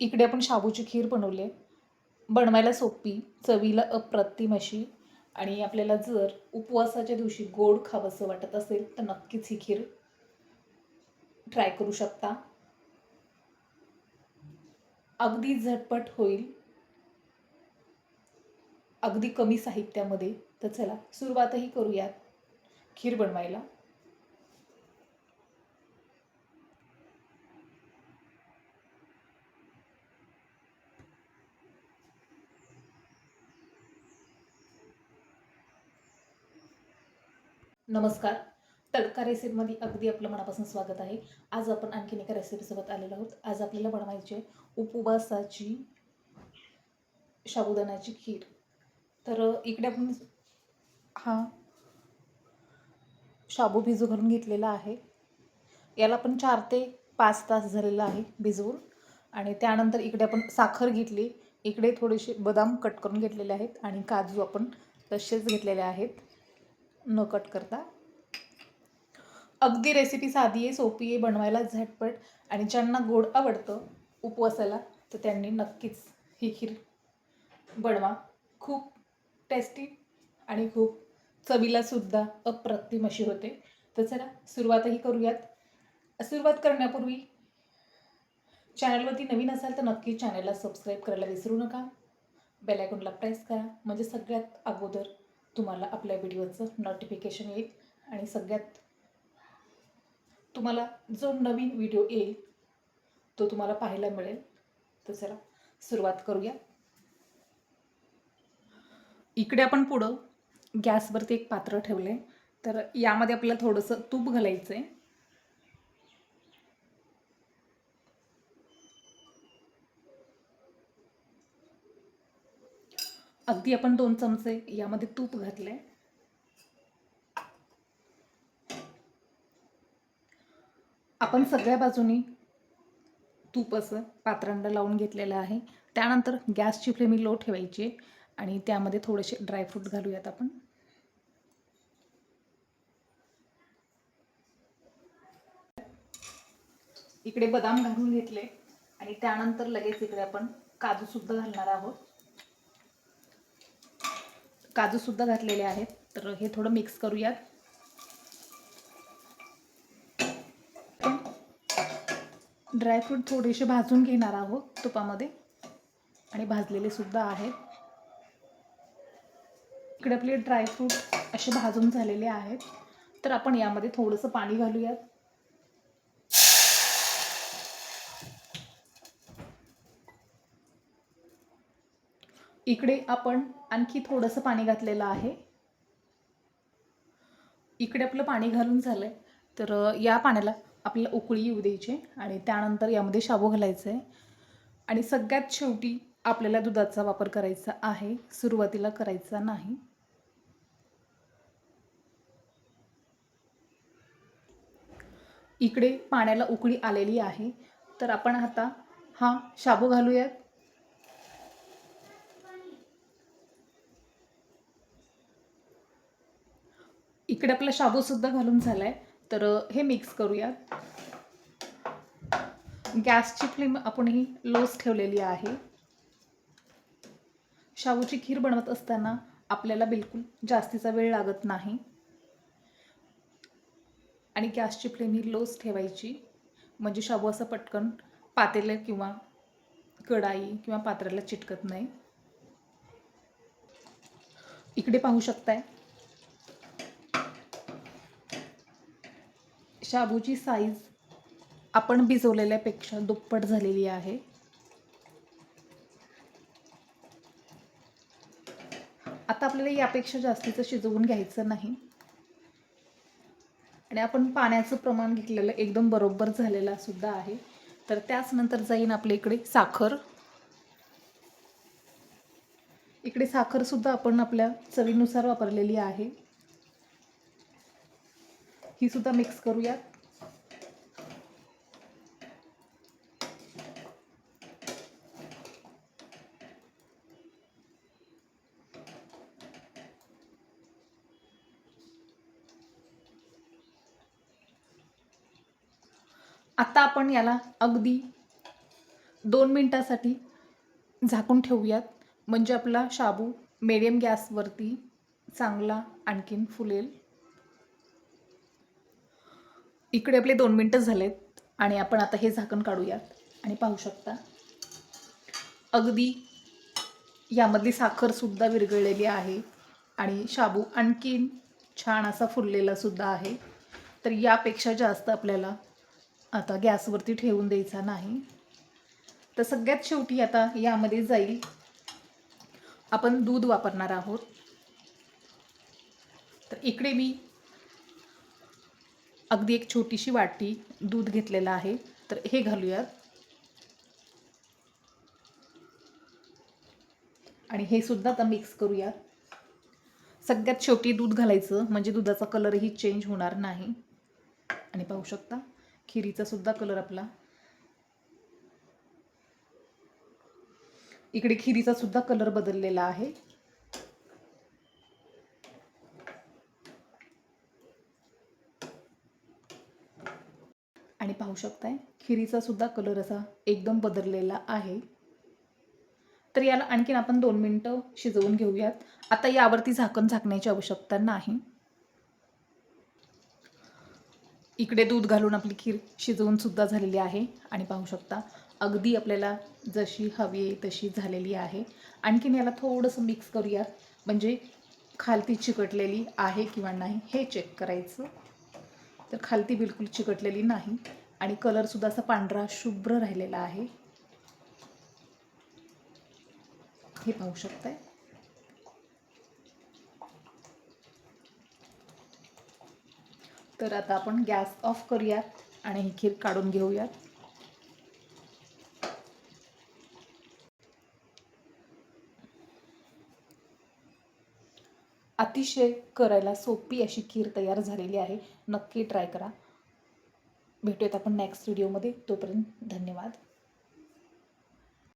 इकडे आपण शाबूची खीर बनवली आहे. बनवायला सोपी, चवीला अप्रतिम अशी. आणि आपल्याला जर उपवासाच्या दिवशी गोड खावंसं वाटत असेल तर नक्कीच ही खीर ट्राय करू शकता. अगदी झटपट होईल, अगदी कमी साहित्यामध्ये. तर चला सुरुवातही करूयात खीर बनवायला. नमस्कार. तडका रेसिपीमध्ये अगदी आपलं मनापासून स्वागत आहे. आज आपण आणखीन एका रेसिपीसोबत आलेलो आहोत. आज आपल्याला बनवायची आहे उपवासाची साबुदाण्याची खीर. तर इकडे आपण हा शाबू भिजू घालून घेतलेला आहे. याला पण 4 ते 5 तास झालेला आहे भिजवून. आणि त्यानंतर इकडे आपण साखर घेतली. इकडे थोडेसे बदाम कट करून घेतलेले आहेत आणि काजू आपण तसेच घेतलेले आहेत न कट करता. अगदी रेसिपी साधी आहे, सोपी आहे, बनवायला झटपट. आणि ज्यांना गोड आवडतं उपवासाला तर त्यांनी नक्कीच ही खीर बनवा. खूप टेस्टी आणि खूप चवीलासुद्धा अप्रतिम अशी होते. तर चला सुरुवातही करूयात. सुरुवात करण्यापूर्वी चॅनलवरती नवीन असाल तर नक्की चॅनलला सबस्क्राईब करायला विसरू नका. बेल आयकॉनला प्रेस करा म्हणजे सगळ्यात अगोदर तुम्हाला आपल्या व्हिडिओचं नोटिफिकेशन येईल आणि सगळ्यात तुम्हाला जो नवीन व्हिडिओ येईल तो तुम्हाला पाहायला मिळेल. तर चला सुरुवात करूया. इकडे आपण पुढं गॅसवरती एक पात्र ठेवले. तर यामध्ये आपल्याला थोडंसं तूप घालायचं आहे. अगदी आपण 2 चमचे यामध्ये तूप घातले. आपण सगळ्या बाजूनी तूप असं पात्रांना लावून घेतलेलं आहे. त्यानंतर गॅसची फ्लेम लो ठेवायची आणि त्यामध्ये थोडेसे ड्रायफ्रूट घालूयात आपण. इकडे बदाम घालून घेतले आणि त्यानंतर लगेच इकडे आपण काजूसुद्धा घालणार आहोत. काजूसुद्धा घातलेले आहेत. तर हे थोडं मिक्स करूयात. ड्रायफ्रूट थोडेसे भाजून घेणार आहोत तुपामध्ये आणि भाजलेले सुद्धा आहेत. इकडे आपले ड्रायफ्रूट असे भाजून झालेले आहेत. तर आपण यामध्ये थोडंसं पाणी घालूयात. इकडे आपण आणखी थोडंसं पाणी घातलेलं आहे. इकडे आपलं पाणी घालून झालंय. तर या पाण्याला आपल्याला उकळी येऊ द्यायची आणि त्यानंतर यामध्ये शाबू घालायचं आहे. आणि सगळ्यात शेवटी आपल्याला दुधाचा वापर करायचा आहे, सुरुवातीला करायचा नाही. इकडे पाण्याला उकळी आलेली आहे. तर आपण आता हा शाबू घालूयात. इकडे आपला शाबूसुद्धा घालून झालाय. तर हे मिक्स करूयात. गॅसची फ्लेम आपण ही लोच ठेवलेली आहे. शाबूची खीर बनवत असताना आपल्याला बिलकुल जास्तीचा वेळ लागत नाही आणि गॅसची फ्लेम ही लोच ठेवायची म्हणजे शाबू असं पटकन पातेले किंवा कढाई किंवा पात्राला चिटकत नाही. इकडे पाहू शकताय शाबूची साईज आपण भिजवलेल्यापेक्षा दुप्पट झालेली आहे. आता आपल्याला यापेक्षा जास्तीचं शिजवून घ्यायचं नाही आणि आपण पाण्याचं प्रमाण घेतलेलं एकदम बरोबर झालेला सुद्धा आहे. तर त्याच नंतर जाईन आपल्या इकडे साखर. इकडे साखर सुद्धा आपण आपल्या चवीनुसार वापरलेली आहे. ही सुद्धा मिक्स करूयात. आता आपण याला अगदी 2 मिनटासाठी झाकून ठेवूयात, म्हणजे आपला शाबू मीडियम गॅसवरती चांगला आणखीन फुलेल. इकडे आपले 2 मिनटं झालेत आणि आपण आता हे झाकण काढूयात आणि पाहू शकता अगदी यामधली साखरसुद्धा विरघळलेली आहे आणि शाबू आणखीन छान असा फुललेला सुद्धा आहे. तर यापेक्षा जास्त आपल्याला आता गॅसवरती ठेवून द्यायचा नाही. तर सगळ्यात शेवटी आता यामध्ये जाईल आपण दूध वापरणार आहोत. तर इकडे मी अगदी एक छोटीशी वाटी दूध घेतलेलं आहे. तर हे घालूयात आणि हे सुद्धा आता मिक्स करूयात. सगळ्यात शेवटी दूध घालायचं, म्हणजे दुधाचा कलरही चेंज होणार नाही. आणि पाहू शकता खिरीचा सुद्धा कलर आपला इकडे खिरीचा सुद्धा कलर बदललेला आहे. आणि पाहू शकताय खिरीचा सुद्धा कलर असा एकदम बदललेला आहे. तर याला आणखीन आपण 2 मिनटं शिजवून घेऊयात. आता यावरती झाकण झाकण्याची आवश्यकता नाही. इकडे दूध घालून आपली खीर शिजवून सुद्धा झालेली आहे आणि पाहू शकता अगदी आपल्याला जशी हवी आहे तशी झालेली आहे. आणखीन याला थोडंसं मिक्स करूयात, म्हणजे खालती चिकटलेली आहे किंवा नाही हे चेक करायचं. तर खालती बिलकुल चिकटलेली नाही आणि कलरसुद्धा असा पांढरा शुभ्र राहिलेला आहे. हे पाहू शकताय. तर आता आपण गॅस ऑफ करूयात आणि ही खीर काढून घेऊयात. अतिशय करायला सोपी अशी खीर तयार झालेली आहे. नक्की ट्राय करा. भेटूयात आपण नेक्स्ट व्हिडिओमध्ये. तोपर्यंत धन्यवाद.